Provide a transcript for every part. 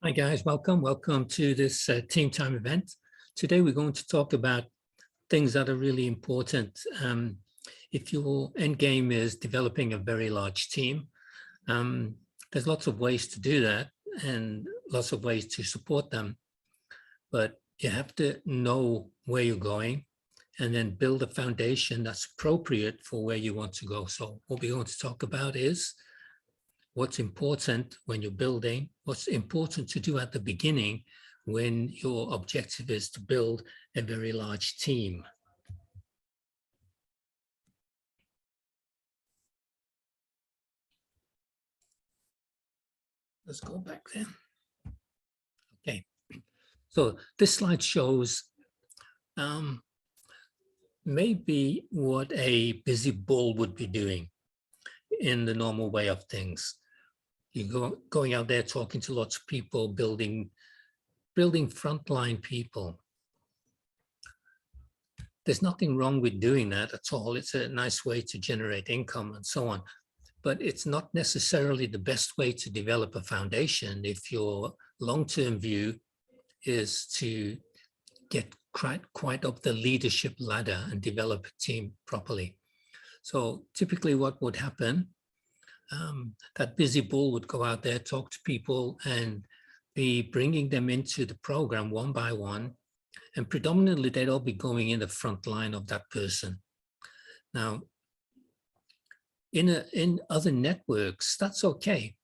Hi guys, welcome to this Team Time event. Today we're going to talk about things that are really important. If your end game is developing a very large team, there's lots of ways to do that and lots of ways to support them. But you have to know where you're going and then build a foundation that's appropriate for where you want to go. So what we're going to talk about is what's important when you're building, what's important to do at the beginning when your objective is to build a very large team. Let's go back there. Okay, so this slide shows maybe what a busy bull would be doing in the normal way of things. You're going out there talking to lots of people, building frontline people. There's nothing wrong with doing that at all. It's a nice way to generate income and so on. But it's not necessarily the best way to develop a foundation if your long-term view is to get quite up the leadership ladder and develop a team properly. So typically what would happen, that busy bull would go out there, talk to people and be bringing them into the program one by one. And predominantly they'd all be going in the front line of that person. Now, in other networks, that's okay,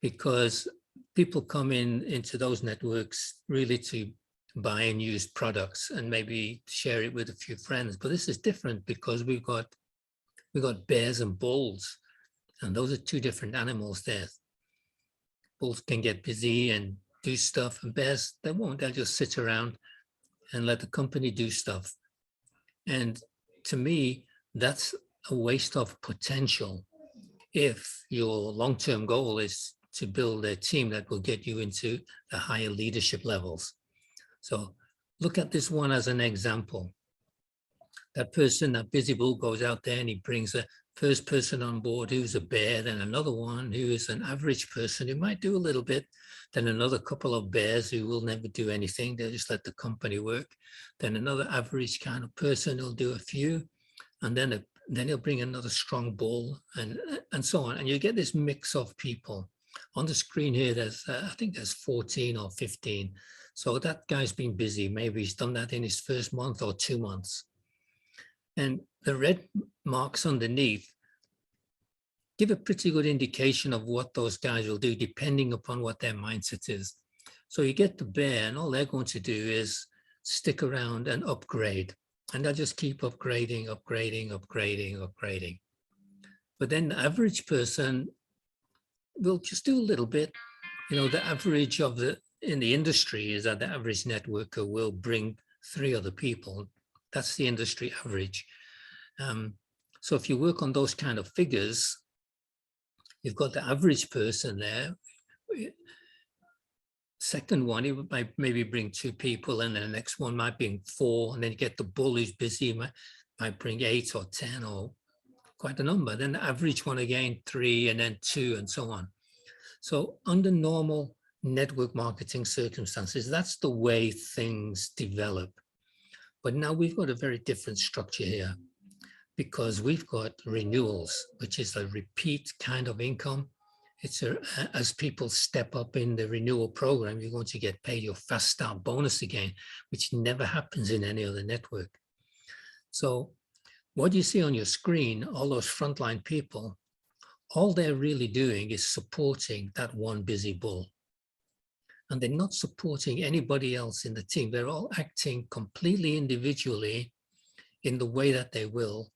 because people come into those networks really to buy and use products and maybe share it with a few friends. But this is different because we've got bears and bulls, and those are two different animals there. Bulls can get busy and do stuff, and bears, they won't. They'll just sit around and let the company do stuff. And to me, that's a waste of potential if your long-term goal is to build a team that will get you into the higher leadership levels. So look at this one as an example. That person, that busy bull, goes out there and he brings a first person on board who's a bear, then another one who is an average person who might do a little bit, then another couple of bears who will never do anything, they'll just let the company work, then another average kind of person who'll do a few, and then he'll bring another strong bull, and so on. And you get this mix of people. On the screen here, there's I think there's 14 or 15. So that guy's been busy. Maybe he's done that in his first month or 2 months. And the red marks underneath give a pretty good indication of what those guys will do depending upon what their mindset is. So you get the bear and all they're going to do is stick around and upgrade. And they'll just keep upgrading. But then the average person will just do a little bit. You know, the average in the industry is that the average networker will bring 3 other people. That's the industry average. So if you work on those kind of figures, you've got the average person there. Second one, it might maybe bring 2 people, and then the next one might bring 4, and then you get the bull who's busy, might bring 8 or 10 or quite a number. Then the average one again, 3, and then 2, and so on. So under normal network marketing circumstances, that's the way things develop. But now we've got a very different structure here because we've got renewals, which is a repeat kind of income. It's as people step up in the renewal program, you're going to get paid your fast start bonus again, which never happens in any other network. So what you see on your screen, all those frontline people, all they're really doing is supporting that one busy bull. And they're not supporting anybody else in the team. They're all acting completely individually in the way that they will.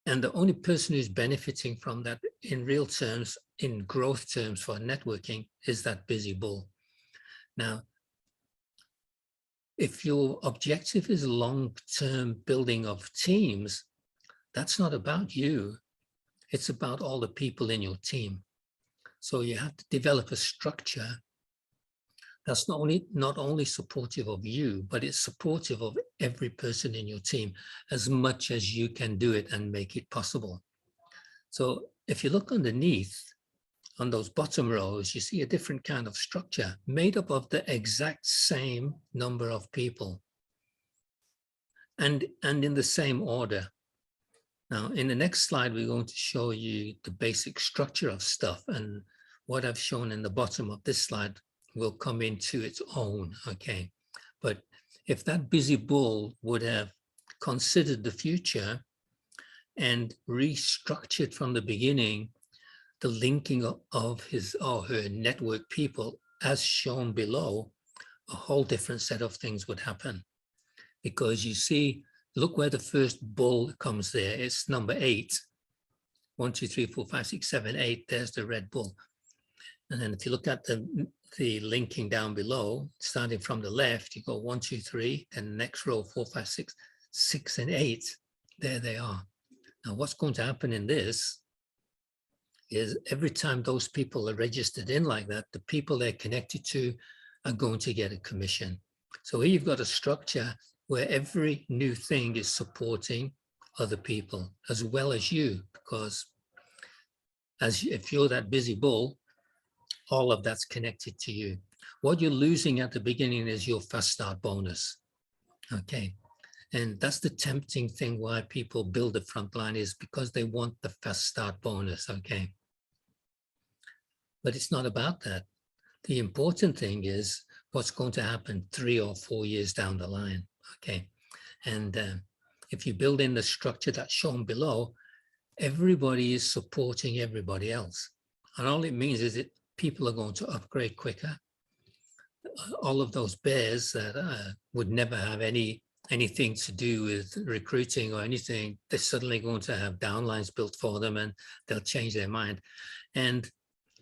And the only person who's benefiting from that in real terms, in growth terms for networking, is that busy bull. Now, if your objective is long-term building of teams, that's not about you. It's about all the people in your team. So you have to develop a structure that's not only supportive of you, but it's supportive of every person in your team as much as you can do it and make it possible. So if you look underneath, on those bottom rows, you see a different kind of structure made up of the exact same number of people and in the same order. Now, in the next slide, we're going to show you the basic structure of stuff, and what I've shown in the bottom of this slide will come into its own, okay? But if that busy bull would have considered the future and restructured from the beginning the linking of his or her network people as shown below, a whole different set of things would happen. Because you see, look where the first bull comes there. It's number 8. 1, 2, 3, 4, 5, 6, 7, 8. There's the red bull. And then if you look at the linking down below, starting from the left, you go 1, 2, 3, and the next row 4, 5, 6, 6 and 8. There they are. Now what's going to happen in this is every time those people are registered in like that, the people they're connected to are going to get a commission. So here you've got a structure where every new thing is supporting other people as well as you, because if you're that busy bull, all of that's connected to you. What you're losing at the beginning is your fast start bonus. Okay. And that's the tempting thing why people build the front line, is because they want the fast start bonus. Okay. But it's not about that. The important thing is what's going to happen 3 or 4 years down the line. Okay. And if you build in the structure that's shown below, everybody is supporting everybody else. And all it means is that people are going to upgrade quicker. All of those bears that would never have anything to do with recruiting or anything, they're suddenly going to have downlines built for them and they'll change their mind. And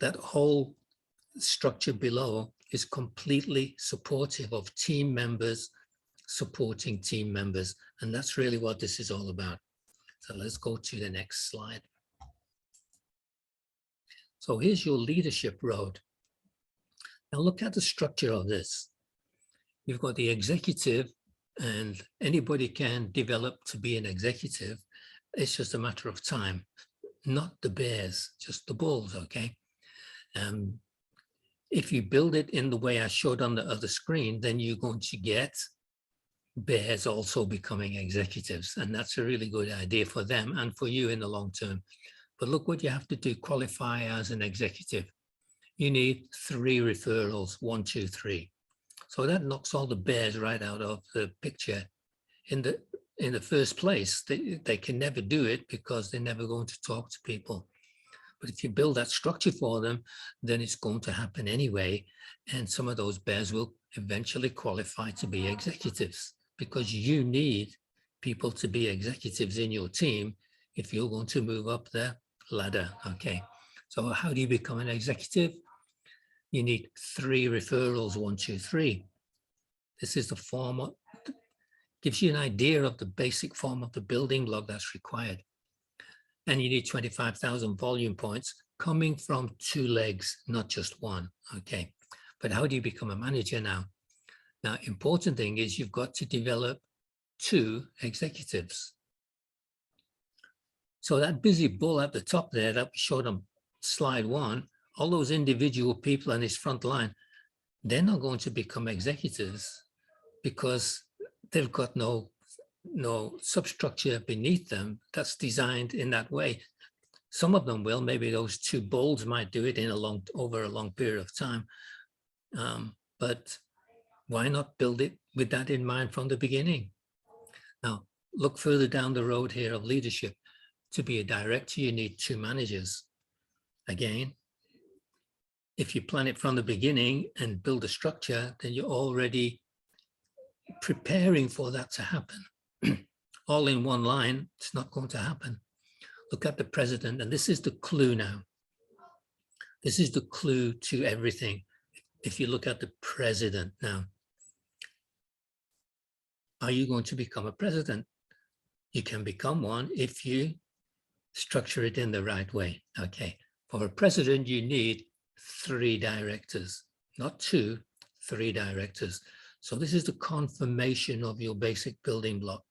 that whole structure below is completely supportive of team members supporting team members. And that's really what this is all about. So let's go to the next slide. So here's your leadership road. Now look at the structure of this. You've got the executive, and anybody can develop to be an executive. It's just a matter of time, not the bears, just the bulls, okay? If you build it in the way I showed on the other screen, then you're going to get bears also becoming executives. And that's a really good idea for them and for you in the long term. But look what you have to do, qualify as an executive. You need 3 referrals, 1, 2, 3. So that knocks all the bears right out of the picture. In the first place, they can never do it because they're never going to talk to people. But if you build that structure for them, then it's going to happen anyway. And some of those bears will eventually qualify to be executives, because you need people to be executives in your team if you're going to move up the ladder. Okay. So how do you become an executive? You need 3 referrals, 1, 2, 3. This is the form, gives you an idea of the basic form of the building block that's required. And you need 25,000 volume points coming from 2 legs, not just 1. Okay. But how do you become a manager now? Now, important thing is you've got to develop 2 executives. So that busy bull at the top there that we showed on slide 1, all those individual people on his front line, they're not going to become executives because they've got no substructure beneath them that's designed in that way. Some of them will, maybe those 2 bulls might do it in over a long period of time. But why not build it with that in mind from the beginning? Now, look further down the road here of leadership. To be a director, you need 2 managers. Again, if you plan it from the beginning and build a structure, then you're already preparing for that to happen. All in one line, it's not going to happen. Look at the president, and this is the clue now. This is the clue to everything. If you look at the president now, are you going to become a president? You can become one if you structure it in the right way. Okay. For a president, you need 3 directors, not 2, 3 directors. So this is the confirmation of your basic building block.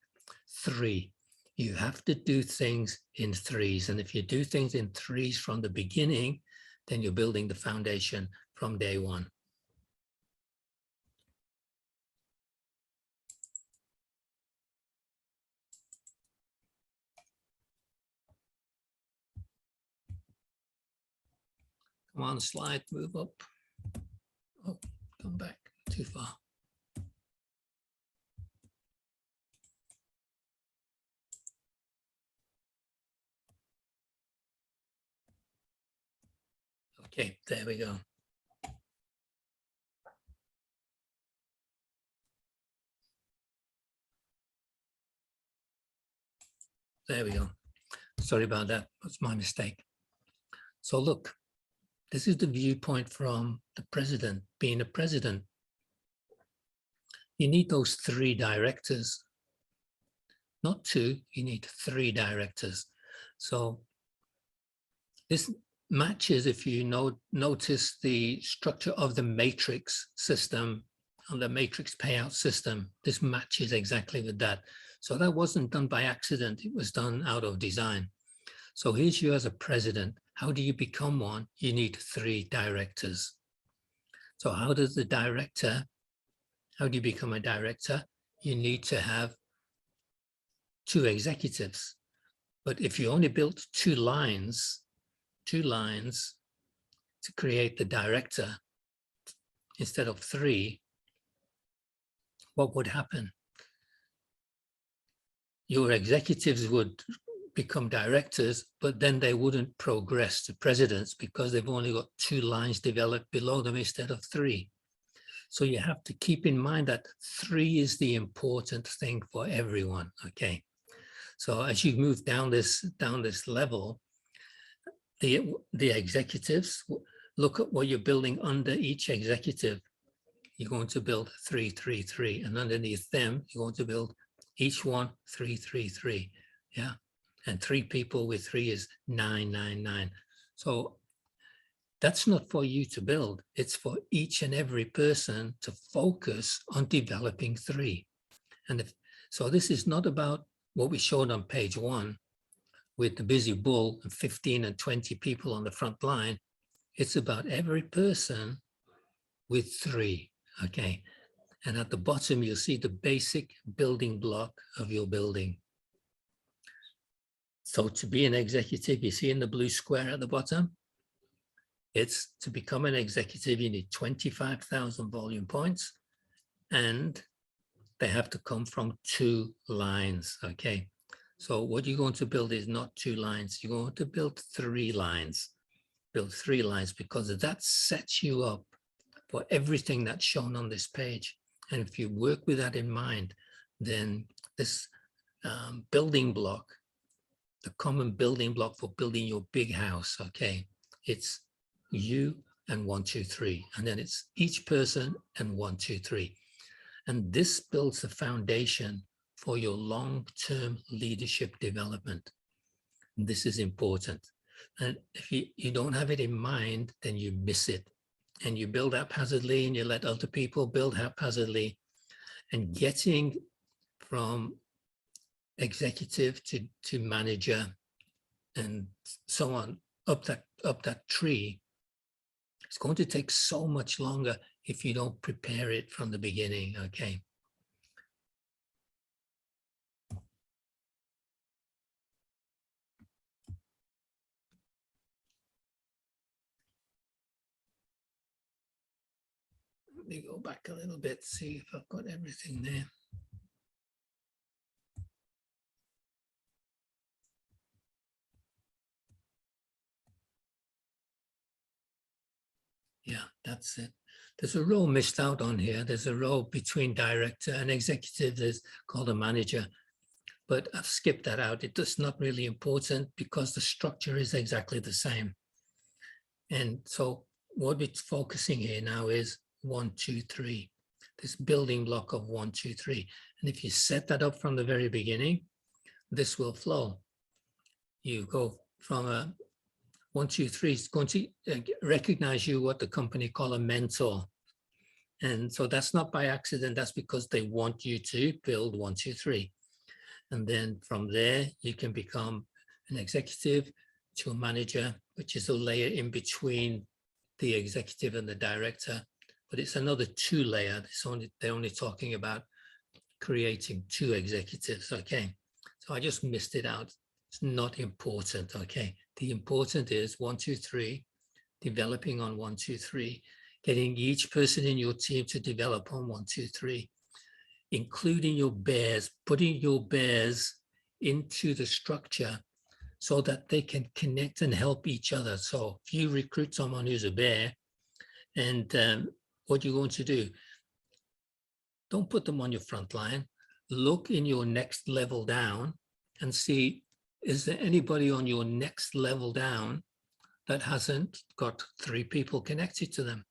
3. You have to do things in 3s. And if you do things in 3s from the beginning, then you're building the foundation from day one. Come on, slide, move up. Oh, come back too far. Okay, there we go. There we go. Sorry about that. That's my mistake. So look, this is the viewpoint from the president. Being a president, you need those 3 directors. Not 2, you need 3 directors. So this matches, if you notice the structure of the matrix system, on the matrix payout system, this matches exactly with that. So that wasn't done by accident, it was done out of design. So here's you as a president. How do you become one? You need 3 directors. So how does the director, how do you become a director? You need to have 2 executives. But if you only built 2 lines to create the director instead of 3, what would happen? Your executives would become directors, but then they wouldn't progress to presidents because they've only got 2 lines developed below them instead of 3. So you have to keep in mind that 3 is the important thing for everyone. Okay. So as you move down this level, the executives, look at what you're building under each executive. You're going to build 3, 3, 3, and underneath them, you're going to build each one 3, 3, 3. Yeah. And 3 people with 3 is 9, 9, 9. So that's not for you to build. It's for each and every person to focus on developing 3. And so this is not about what we showed on page 1 with the busy bull and 15 and 20 people on the front line. It's about every person with 3. Okay. And at the bottom, you'll see the basic building block of your building. So to be an executive, you see in the blue square at the bottom, it's to become an executive, you need 25,000 volume points, and they have to come from 2 lines. Okay. So what you're going to build is not 2 lines. You're going to build 3 lines. Build 3 lines because that sets you up for everything that's shown on this page. And if you work with that in mind, then this building block, the common building block for building your big house, okay, it's you and 1, 2, 3, and then it's each person and 1, 2, 3. And this builds the foundation for your long-term leadership development. And this is important. And if you don't have it in mind, then you miss it. And you build haphazardly and you let other people build haphazardly. And getting from executive to manager and so on up that tree, it's going to take so much longer if you don't prepare it from the beginning. Okay. Let me go back a little bit, see if I've got everything there. Yeah, that's it. There's a role missed out on here. There's a role between director and executive that's called a manager, but I've skipped that out. It's not really important because the structure is exactly the same. And so what we're focusing here now is 1, 2, 3, this building block of 1, 2, 3. And if you set that up from the very beginning, this will flow. You go from a 1, 2, 3 is going to recognize you what the company call a mentor. And so that's not by accident. That's because they want you to build 1, 2, 3. And then from there, you can become an executive, to a manager, which is a layer in between the executive and the director, but it's another 2 layer. They're only talking about creating 2 executives. Okay, so I just missed it out. It's not important. Okay, the important is 1, 2, 3, developing on 1, 2, 3, getting each person in your team to develop on 1, 2, 3, including your bears, putting your bears into the structure so that they can connect and help each other. So if you recruit someone who's a bear, and what you're going to do, don't put them on your front line. Look in your next level down and see, is there anybody on your next level down that hasn't got 3 people connected to them?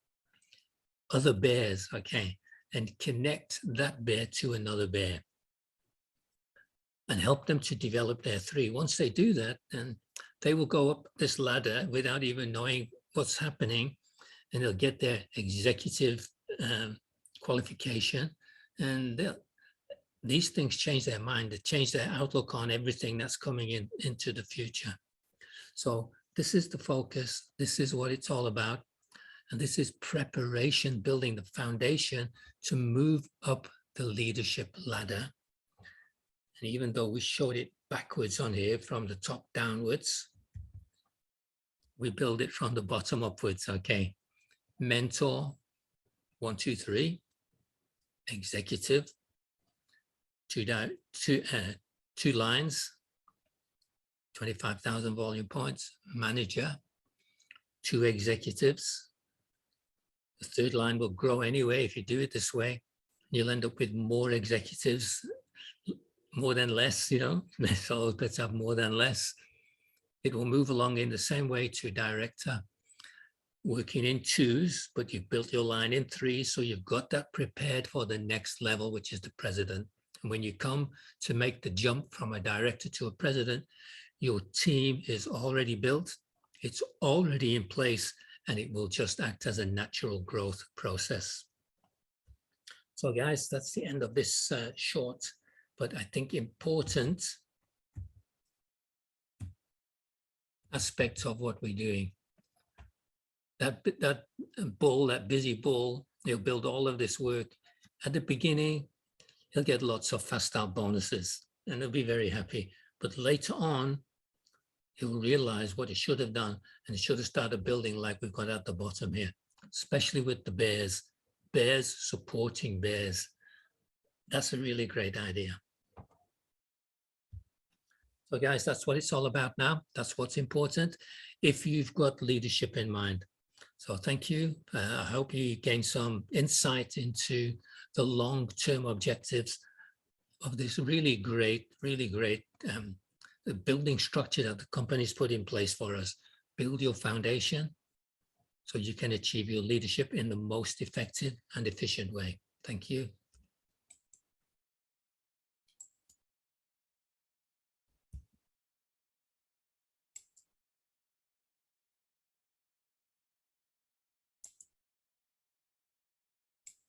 Other bears, okay, and connect that bear to another bear and help them to develop their 3. Once they do that, then they will go up this ladder without even knowing what's happening, and they'll get their executive qualification, and these things change their mind, they change their outlook on everything that's coming into the future. So this is the focus, this is what it's all about, and this is preparation, building the foundation to move up the leadership ladder. And even though we showed it backwards on here from the top downwards, we build it from the bottom upwards. Okay, mentor, 1, 2, 3, executive, 2 lines, 25,000 volume points, manager, 2 executives. The 3rd line will grow anyway. If you do it this way, you'll end up with more executives, more than less, you know, so let's have more than less. It will move along in the same way to director, working in 2s, but you've built your line in 3, so you've got that prepared for the next level, which is the president. And when you come to make the jump from a director to a president, your team is already built, it's already in place, and it will just act as a natural growth process. So guys, that's the end of this short, but I think important aspects of what we're doing. That bull, that busy bull, he'll build all of this work. At the beginning, he'll get lots of fast start bonuses and he'll be very happy. But later on, he'll realize what he should have done, and he should have started building like we've got at the bottom here, especially with the bears. Bears supporting bears. That's a really great idea. So guys, that's what it's all about now. That's what's important if you've got leadership in mind. So thank you. I hope you gain some insight into the long-term objectives of this really great building structure that the company's put in place for us. Build your foundation so you can achieve your leadership in the most effective and efficient way. Thank you.